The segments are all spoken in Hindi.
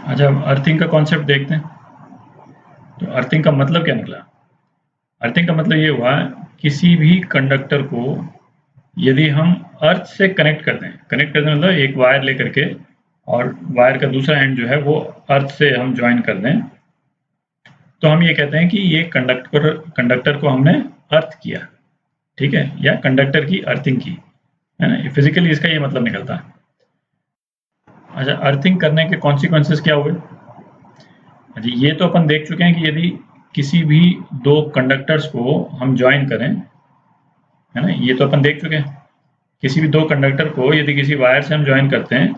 अच्छा, अर्थिंग का कॉन्सेप्ट देखते हैं। तो अर्थिंग का मतलब क्या निकला? अर्थिंग का मतलब ये हुआ, किसी भी कंडक्टर को यदि हम अर्थ से कनेक्ट कर दें, कनेक्ट कर दें मतलब एक वायर लेकर के, और वायर का दूसरा एंड जो है वो अर्थ से हम ज्वाइन कर दें, तो हम ये कहते हैं कि ये कंडक्टर को हमने अर्थ किया, ठीक है, या कंडक्टर की अर्थिंग की, है ना। फिजिकली इसका ये मतलब निकलता है। अच्छा, अर्थिंग करने के कॉन्सिक्वेंसेस क्या हुए? अच्छा, ये तो अपन देख चुके हैं कि यदि किसी भी दो कंडक्टर्स को हम ज्वाइन करें, है ना, ये तो अपन देख चुके हैं। किसी भी दो कंडक्टर को यदि किसी वायर से हम ज्वाइन करते हैं,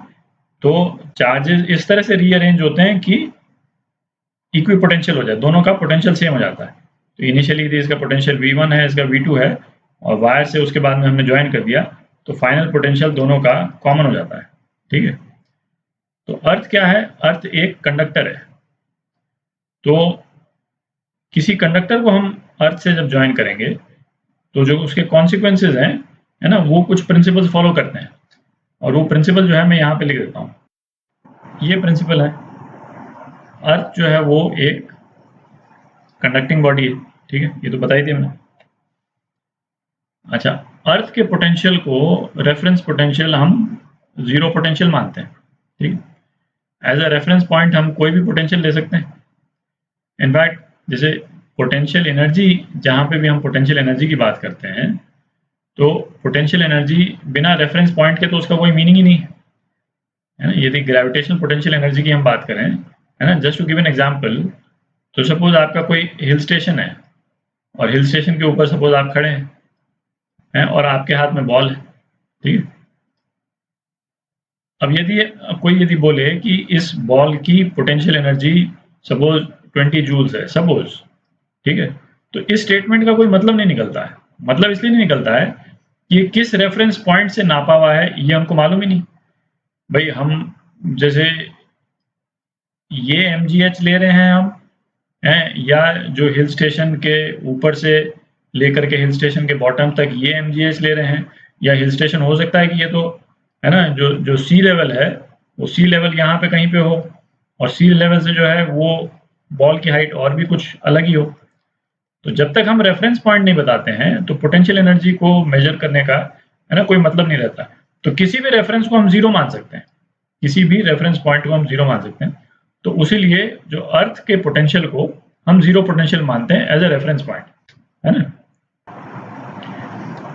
तो चार्जेस इस तरह से रीअरेंज होते हैं कि इक्वी पोटेंशियल हो जाए, दोनों का पोटेंशियल सेम हो जाता है। तो इनिशियली यदि इसका पोटेंशियल V1 है, इसका V2 है, और वायर से उसके बाद में हमने ज्वाइन कर दिया, तो फाइनल पोटेंशियल दोनों का कॉमन हो जाता है, ठीक है। तो अर्थ क्या है? अर्थ एक कंडक्टर है। तो किसी कंडक्टर को हम अर्थ से जब ज्वाइन करेंगे, तो जो उसके कॉन्सिक्वेंसेज हैं, है ना, वो कुछ प्रिंसिपल्स फॉलो करते हैं, और वो प्रिंसिपल जो है मैं यहाँ पे लिख देता हूँ। ये प्रिंसिपल है, अर्थ जो है वो एक कंडक्टिंग बॉडी है, ठीक है, ये तो बताई थी हमने। अच्छा, अर्थ के पोटेंशियल को रेफरेंस पोटेंशियल हम जीरो पोटेंशियल मानते हैं, ठीक है। एज अ रेफरेंस पॉइंट हम कोई भी पोटेंशियल ले सकते हैं। इनफैक्ट जैसे पोटेंशियल एनर्जी, जहाँ पे भी हम पोटेंशियल एनर्जी की बात करते हैं, तो पोटेंशियल एनर्जी बिना रेफरेंस पॉइंट के तो उसका कोई मीनिंग ही नहीं है, है ना। यदि ग्रेविटेशनल पोटेंशियल एनर्जी की हम बात करें, है ना, just to give an example, तो सपोज आपका कोई हिल स्टेशन है, और हिल स्टेशन के ऊपर सपोज आप खड़े हैं, और आपके हाथ में बॉल है, ठीक है। अब कोई यदि बोले कि इस बॉल की पोटेंशियल एनर्जी सपोज 20 जूल्स है, सपोज, ठीक है, तो इस स्टेटमेंट का कोई मतलब नहीं निकलता है। मतलब इसलिए नहीं निकलता है कि ये किस रेफरेंस पॉइंट से नापा हुआ है, ये हमको मालूम ही नहीं। भाई हम जैसे ये mgh ले रहे हैं हम, हैं, या जो हिल स्टेशन के ऊपर से लेकर के हिल स्टेशन के बॉटम तक ये mgh ले रहे हैं, या हिल स्टेशन हो सकता है कि ये तो, है ना, जो सी लेवल है, वो सी लेवल यहाँ पे कहीं पे हो, और सी लेवल से जो है वो बॉल की हाइट और भी कुछ अलग ही हो। तो जब तक हम रेफरेंस पॉइंट नहीं बताते हैं, तो पोटेंशियल एनर्जी को मेजर करने का, है ना, कोई मतलब नहीं रहता। तो किसी भी रेफरेंस को हम जीरो मान सकते हैं, किसी भी रेफरेंस पॉइंट को हम जीरो मान सकते हैं। तो उसी लिए जो अर्थ के पोटेंशियल को हम जीरो पोटेंशियल मानते हैं एज ए रेफरेंस पॉइंट, है ना।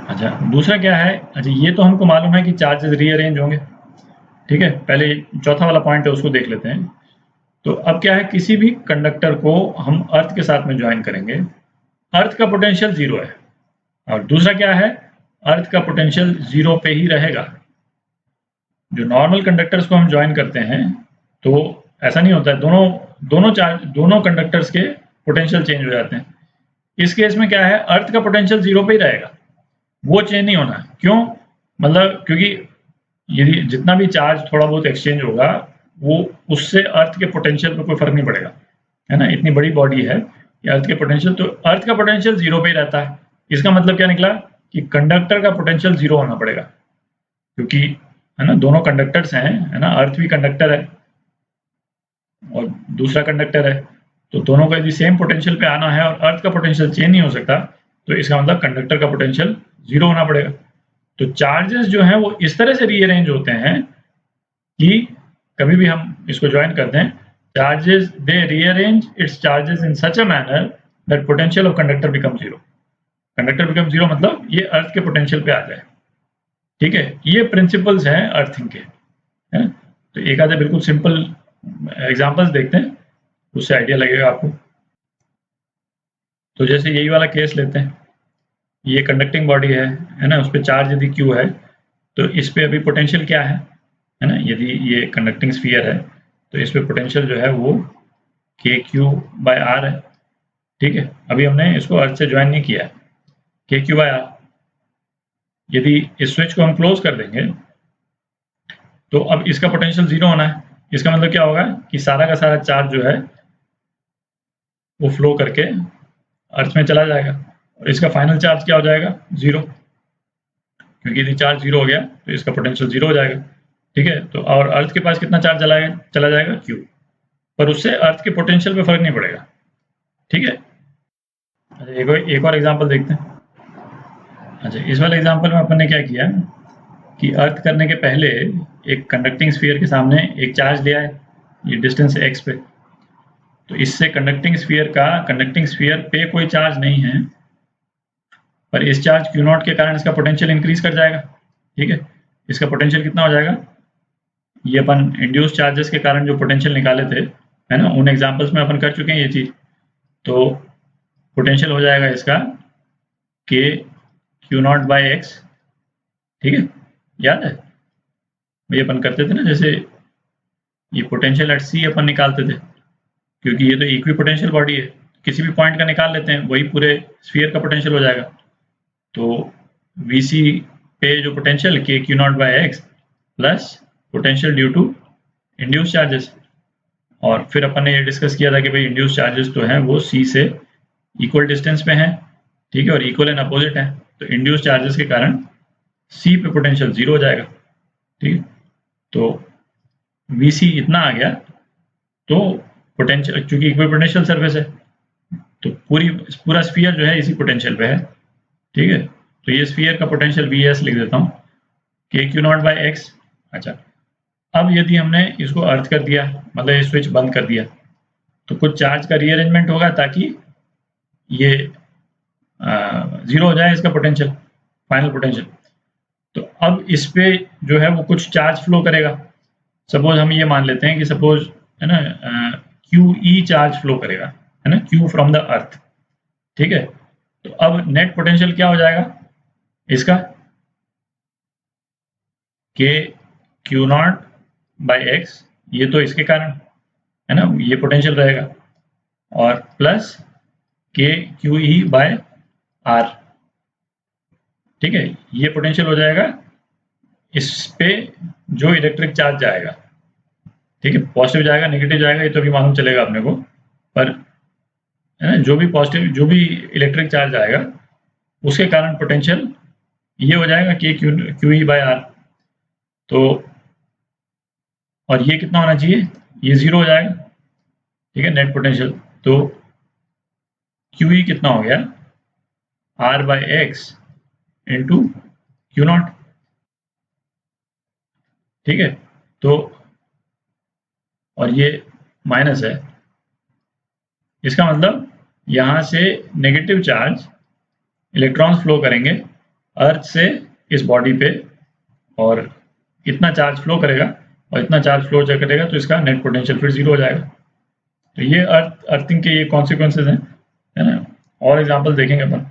अच्छा, दूसरा क्या है? अच्छा, ये तो हमको मालूम है कि चार्जेस रीअरेंज होंगे, ठीक है। पहले चौथा वाला पॉइंट है, उसको देख लेते हैं। तो अब क्या है, किसी भी कंडक्टर को हम अर्थ के साथ में ज्वाइन करेंगे, अर्थ का पोटेंशियल जीरो है। और दूसरा क्या है, अर्थ का पोटेंशियल जीरो पे ही रहेगा। जो नॉर्मल कंडक्टर्स को हम ज्वाइन करते हैं, तो ऐसा नहीं होता है, दोनों कंडक्टर्स के पोटेंशियल चेंज हो जाते हैं। इस केस में क्या है, अर्थ का पोटेंशियल जीरो पे ही रहेगा, वो चेंज नहीं होना। क्यों? मतलब क्योंकि यदि जितना भी चार्ज थोड़ा बहुत एक्सचेंज होगा, वो उससे अर्थ के पोटेंशियल पे कोई फर्क नहीं पड़ेगा, है ना। इतनी बड़ी बॉडी है, ये अर्थ के पोटेंशियल, तो अर्थ का पोटेंशियल जीरो पे ही रहता है। इसका मतलब क्या निकला कि कंडक्टर का पोटेंशियल जीरो होना पड़ेगा, क्योंकि, है ना, दोनों कंडक्टर्स हैं, है ना, अर्थ भी कंडक्टर है और दूसरा कंडक्टर है, तो दोनों का यदि सेम पोटेंशियल पे आना है और अर्थ का पोटेंशियल चेंज नहीं हो सकता, तो इसका मतलब कंडक्टर का पोटेंशियल जीरो होना पड़ेगा। तो चार्जेस जो हैं वो इस तरह से रीअरेंज होते हैं कि कभी भी हम इसको ज्वाइन करते हैं, charges they rearrange it's charges in such a manner that potential of conductor become zero. Conductor become zero मतलब ये अर्थ के पोटेंशियल पे आ जाए, ठीक है। ये प्रिंसिपल्स हैं अर्थिंग के, है। तो एक आधे बिल्कुल सिंपल एग्जांपल्स देखते हैं, उससे आइडिया लगेगा आपको। तो जैसे यही वाला केस लेते हैं, ये कंडक्टिंग बॉडी है ना, उस पर चार्ज यदि क्यू है, तो इस पे अभी पोटेंशियल क्या है ना, यदि ये कंडक्टिंग स्फीयर है, तो इस पे पोटेंशियल जो है वो के क्यू बाय आर है, ठीक है। अभी हमने इसको अर्थ से ज्वाइन नहीं किया है, के क्यू बाय आर। यदि इस स्विच को हम क्लोज कर देंगे, तो अब इसका पोटेंशियल जीरो होना है। इसका मतलब क्या होगा कि सारा का सारा चार्ज जो है वो फ्लो करके अर्थ में चला जाएगा, और इसका फाइनल चार्ज क्या हो जाएगा, जीरो, क्योंकि यदि चार्ज जीरो हो गया तो इसका पोटेंशियल जीरो हो जाएगा, ठीक है। तो और अर्थ के पास कितना चार्ज चला जाएगा, क्यू। पर उससे अर्थ के पोटेंशियल पे फर्क नहीं पड़ेगा। ठीक है, अच्छा एक और एग्जांपल देखते हैं। अच्छा, इस वाले एग्जांपल में अपन ने क्या किया कि अर्थ करने के पहले एक कंडक्टिंग स्फीयर के सामने एक चार्ज लिया है, ये डिस्टेंस x पे। तो इससे कंडक्टिंग स्फीयर पे कोई चार्ज नहीं है, पर इस चार्ज Q0 के कारण इसका पोटेंशियल इंक्रीज कर जाएगा। ठीक है, इसका पोटेंशियल कितना हो जाएगा, ये अपन इंड्यूस चार्जेस के कारण जो पोटेंशियल निकाले थे, है ना, उन एग्जांपल्स में अपन कर चुके हैं ये चीज। तो पोटेंशियल हो जाएगा इसका k Q0 बाय x। ठीक है, याद है ये अपन करते थे ना, जैसे ये पोटेंशियल एट सी अपन निकालते थे, क्योंकि ये तो इक्वी पोटेंशियल बॉडी है, किसी भी पॉइंट का निकाल लेते हैं, वही पूरे स्फीयर का पोटेंशियल हो जाएगा। तो VC पे जो potential k Q0 by x plus potential due to induce charges. और फिर अपन ने ये डिस्कस किया था कि भाई इंड्यूस चार्जेस तो हैं वो C से इक्वल डिस्टेंस पे हैं, ठीक है, और इक्वल एंड अपोजिट है। तो इंड्यूस चार्जेस के कारण C पे पोटेंशियल 0 हो जाएगा। ठीक है, तो VC इतना आ गया, तो पोटेंशियल चूंकि इक्वल पोटेंशियल सरफेस है तो पूरा स्फीयर जो है इसी पोटेंशियल पे है। ठीक है, तो ये स्फीयर का पोटेंशियल VS लिख देता हूँ k Q0 बाय x। अच्छा, अब यदि हमने इसको अर्थ कर दिया, मतलब ये स्विच बंद कर दिया, तो कुछ चार्ज का रीअरेंजमेंट होगा ताकि ये 0 हो जाए इसका पोटेंशियल, फाइनल पोटेंशियल। तो अब इस पे जो है वो कुछ चार्ज फ्लो करेगा। सपोज हम ये मान लेते हैं कि सपोज है ना QE चार्ज फ्लो करेगा, है ना, Q फ्रॉम द अर्थ। ठीक है, तो अब नेट पोटेंशियल क्या हो जाएगा इसका, k Q0 बाय x, ये तो इसके कारण है ना, ये पोटेंशियल रहेगा, और plus k QE by r। ठीक है, ये पोटेंशियल हो जाएगा इस पे जो इलेक्ट्रिक चार्ज जाएगा। ठीक है, पॉजिटिव जाएगा नेगेटिव जाएगा ये तो अभी मालूम चलेगा अपने को, पर है ना जो भी पॉजिटिव जो भी इलेक्ट्रिक चार्ज आएगा उसके कारण पोटेंशियल ये हो जाएगा k QE बाय r। तो और ये कितना होना चाहिए, ये 0 हो जाएगा। ठीक है, नेट पोटेंशियल। तो QE कितना हो गया, r bye x into Q0। ठीक है, तो और ये माइनस है, इसका मतलब यहाँ से नेगेटिव चार्ज इलेक्ट्रॉन्स फ्लो करेंगे अर्थ से इस बॉडी पे, और इतना चार्ज फ्लो करेगा और इतना चार्ज फ्लो करेगा तो इसका नेट पोटेंशियल फिर 0 हो जाएगा। तो ये अर्थिंग के ये कॉन्सिक्वेंसेज हैं, है ना, और एग्जांपल देखेंगे अपन।